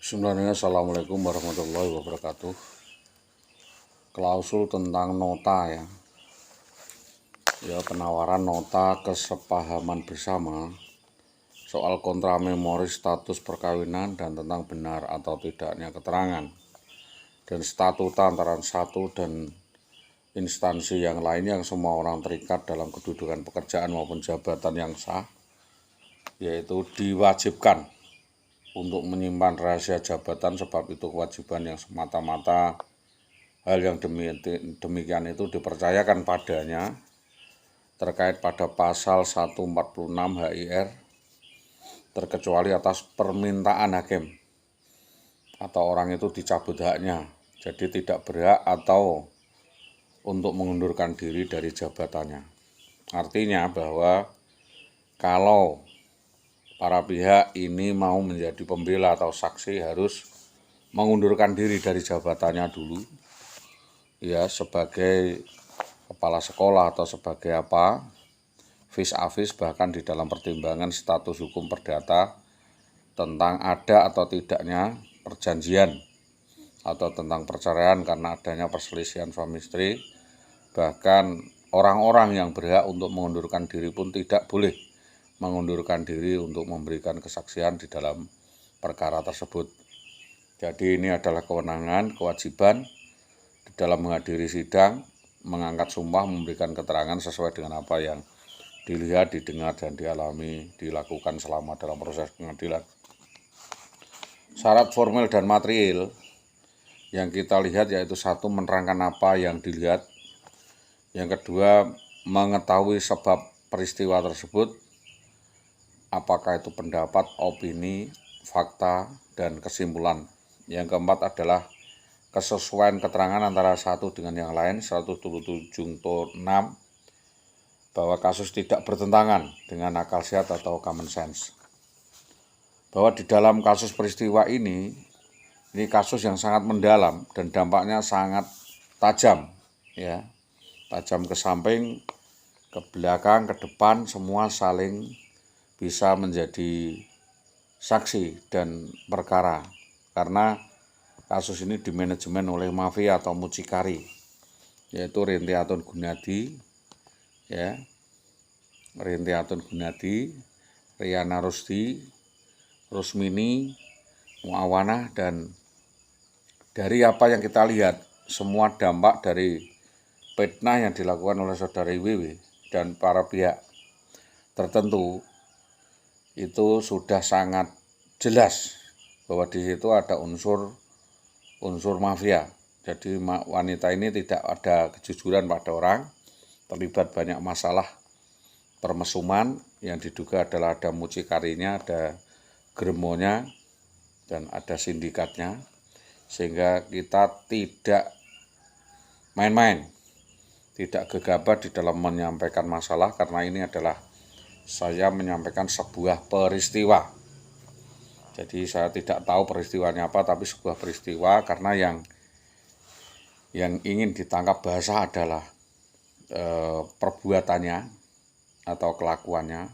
Sebenarnya Assalamualaikum warahmatullahi wabarakatuh. Klausul tentang nota ya penawaran nota kesepahaman bersama soal kontra memori status perkawinan dan tentang benar atau tidaknya keterangan dan statuta antara satu dan instansi yang lainnya yang semua orang terikat dalam kedudukan pekerjaan maupun jabatan yang sah, yaitu diwajibkan untuk menyimpan rahasia jabatan, sebab itu kewajiban yang semata-mata hal yang demikian itu dipercayakan padanya terkait pada pasal 146 HIR, terkecuali atas permintaan hakim atau orang itu dicabut haknya, jadi tidak berhak atau untuk mengundurkan diri dari jabatannya. Artinya bahwa kalau para pihak ini mau menjadi pembela atau saksi harus mengundurkan diri dari jabatannya dulu, ya, sebagai kepala sekolah atau sebagai vis-a-vis, bahkan di dalam pertimbangan status hukum perdata tentang ada atau tidaknya perjanjian atau tentang perceraian karena adanya perselisihan suami istri. Bahkan orang-orang yang berhak untuk mengundurkan diri pun tidak boleh mengundurkan diri untuk memberikan kesaksian di dalam perkara tersebut. Jadi ini adalah kewenangan, kewajiban di dalam menghadiri sidang, mengangkat sumpah, memberikan keterangan sesuai dengan apa yang dilihat, didengar, dan dialami, dilakukan selama dalam proses pengadilan. Syarat formil dan material yang kita lihat yaitu satu, menerangkan apa yang dilihat. Yang kedua, mengetahui sebab peristiwa tersebut, apakah itu pendapat, opini, fakta, dan kesimpulan. Yang keempat adalah kesesuaian keterangan antara satu dengan yang lain. 177 6 bahwa kasus tidak bertentangan dengan akal sehat atau common sense. Bahwa di dalam kasus peristiwa ini kasus yang sangat mendalam dan dampaknya sangat tajam, ya. Tajam ke samping, ke belakang, ke depan, semua saling bisa menjadi saksi dan perkara. Karena kasus ini dimanajemen oleh mafia atau mucikari, yaitu Rinty Atun Gunadi, ya, Rinty Atun Gunadi, Riana Rusdi, Rusmini, Muawanah, dan dari apa yang kita lihat, semua dampak dari fitnah yang dilakukan oleh saudari WW dan para pihak tertentu itu sudah sangat jelas bahwa di situ ada unsur mafia. Jadi wanita ini tidak ada kejujuran pada orang, terlibat banyak masalah permesuman yang diduga adalah ada mucikarinya, ada gremonya, dan ada sindikatnya, sehingga kita tidak main-main, tidak gegabah di dalam menyampaikan masalah, karena ini adalah saya menyampaikan sebuah peristiwa. Jadi saya tidak tahu peristiwanya apa, tapi sebuah peristiwa, karena yang ingin ditangkap bahasa adalah perbuatannya atau kelakuannya,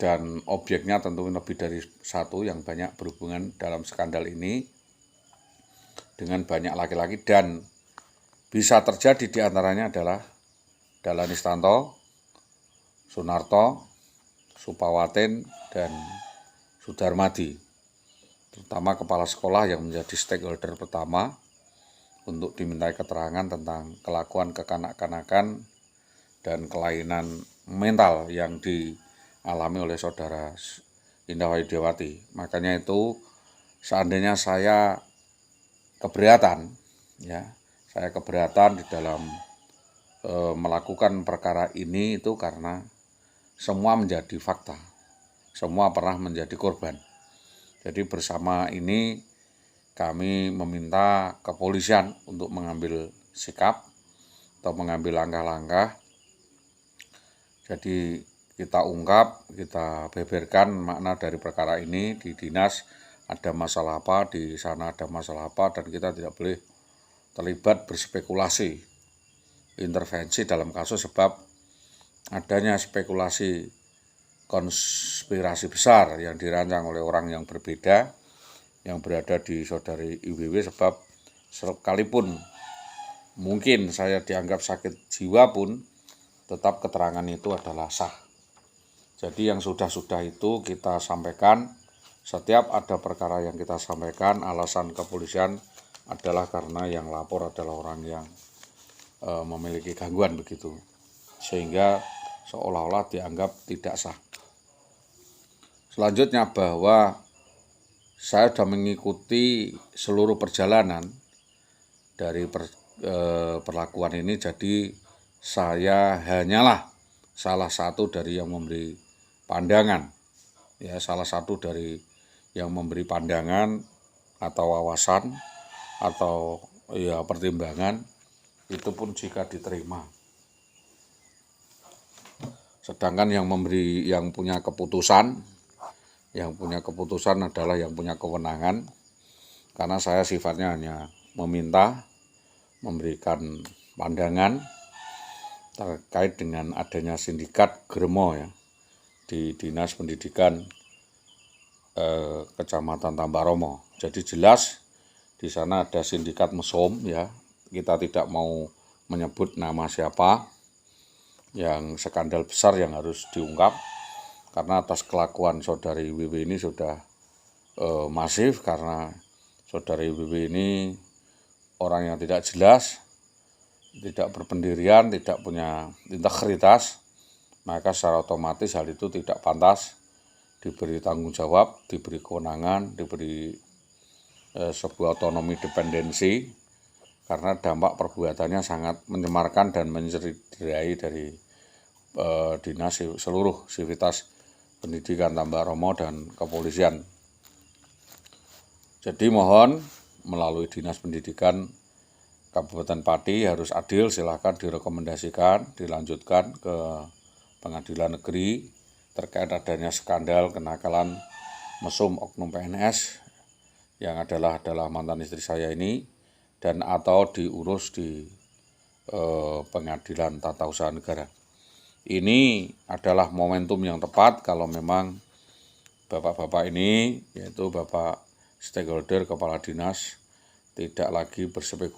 dan objeknya tentu lebih dari satu yang banyak berhubungan dalam skandal ini dengan banyak laki-laki, dan bisa terjadi diantaranya adalah Dahlan Istanto, Sunarto, Supawatin, dan Sudarmadi, terutama kepala sekolah yang menjadi stakeholder pertama untuk dimintai keterangan tentang kelakuan kekanak-kanakan dan kelainan mental yang dialami oleh saudara Indah Widiawati. Makanya itu seandainya saya keberatan, ya, saya keberatan di dalam melakukan perkara ini itu karena semua menjadi fakta, semua pernah menjadi korban. Jadi bersama ini kami meminta kepolisian untuk mengambil sikap atau mengambil langkah-langkah. Jadi kita ungkap, kita beberkan makna dari perkara ini. Di dinas ada masalah apa, di sana ada masalah apa, dan kita tidak boleh terlibat berspekulasi, intervensi dalam kasus, sebab adanya spekulasi konspirasi besar yang dirancang oleh orang yang berbeda yang berada di saudari IWW, sebab sekalipun mungkin saya dianggap sakit jiwa pun tetap keterangan itu adalah sah. Jadi yang sudah-sudah itu kita sampaikan. Setiap ada perkara yang kita sampaikan, alasan kepolisian adalah karena yang lapor adalah orang yang memiliki gangguan begitu, sehingga seolah-olah dianggap tidak sah. Selanjutnya bahwa saya sudah mengikuti seluruh perjalanan dari perlakuan ini, jadi saya hanyalah salah satu dari yang memberi pandangan, ya, salah satu dari yang memberi pandangan atau wawasan atau ya pertimbangan, itu pun jika diterima. Sedangkan yang punya keputusan adalah yang punya kewenangan, karena saya sifatnya hanya meminta, memberikan pandangan terkait dengan adanya sindikat Gremo, ya, di Dinas Pendidikan Kecamatan Tambaromo. Jadi jelas di sana ada sindikat mesum, ya. Kita tidak mau menyebut nama siapa, yang skandal besar yang harus diungkap, karena atas kelakuan saudari WW ini sudah masif, karena saudari WW ini orang yang tidak jelas, tidak berpendirian, tidak punya integritas, maka secara otomatis hal itu tidak pantas diberi tanggung jawab, diberi kewenangan, diberi sebuah otonomi dependensi, karena dampak perbuatannya sangat mencemarkan dan mencederai dari dinas seluruh sivitas pendidikan Tambaromo dan kepolisian. Jadi mohon melalui Dinas Pendidikan Kabupaten Pati harus adil, silakan direkomendasikan, dilanjutkan ke Pengadilan Negeri terkait adanya skandal kenakalan mesum oknum PNS yang adalah mantan istri saya ini, dan atau diurus di Pengadilan Tata Usaha Negara. Ini adalah momentum yang tepat kalau memang bapak-bapak ini, yaitu bapak stakeholder kepala dinas, tidak lagi berspekulasi